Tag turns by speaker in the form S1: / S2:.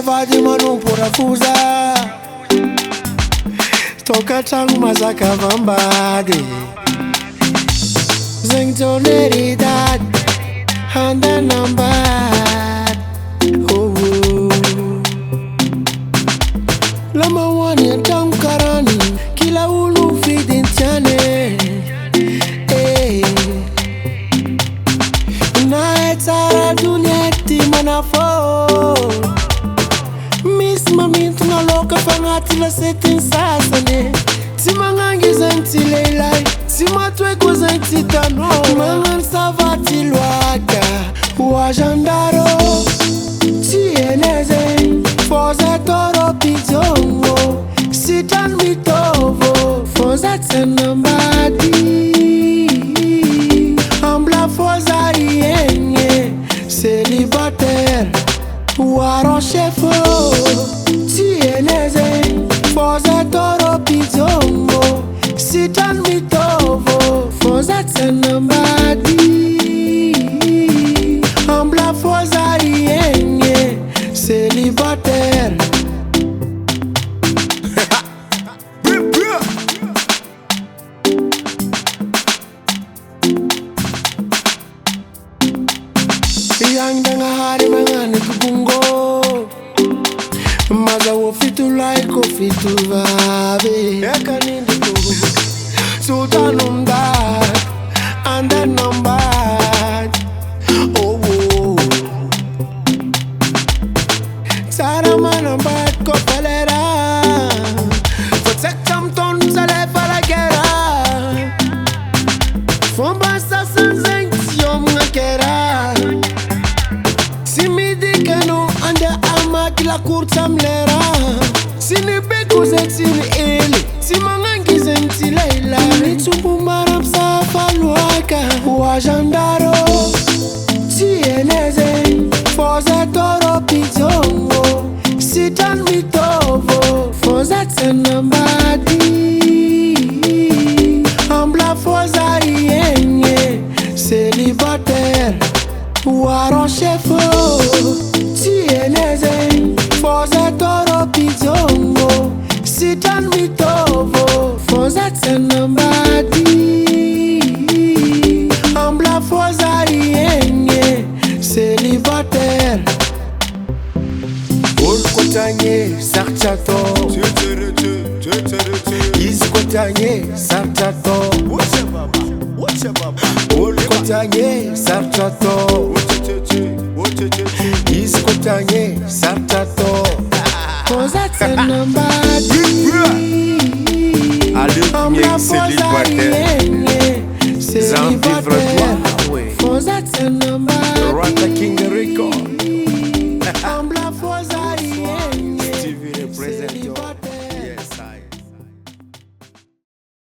S1: vady manompora foza tokatragno mazaka vambady zegny joneridady handanambady lamahoany antragno karany kila olo vidiny tiany nahay tsara doniety manafô misy mamintona loka fagnaty lasetiny sasany tsy magnangy zegny tsy lehilahy tsy matoe koa zegny tsy tanô magnano savaty loaka hoazandaro tsy ene zegny fô zay tôrô pijongo sitrany mitôvô fô za tsy anambady ambla fô zary egny célibataire arranché fô tsy ene zegny fô zay tôrô pijongo sitrany mitôvô fô za tsy anambady ambla fô zary egny célibataire Yangdangahari manganik bungo maza wo fitu like ko fitu vabe ekanindiko sultanumda anda nambad oh sara manambad ko pelera protectam ton sale para guerra fomba sa sanction ngakera la kurta mlera sini beku sini ele si mangangi zenti leila nitsumbu maram sa faluaka wajandaro si eneze foza toro pijongo sitan mitovo foza tsenambadi ambla foza rienye célibataire arranché fô si eneze foza toro pijongo sitan mitovo foza tsenambadi ambla foza rienye célibataire olkotanye sarchato iskotanye sarchato olkotanye sarchato iskotanye sarchato foza tsenambadi ambla foza rienye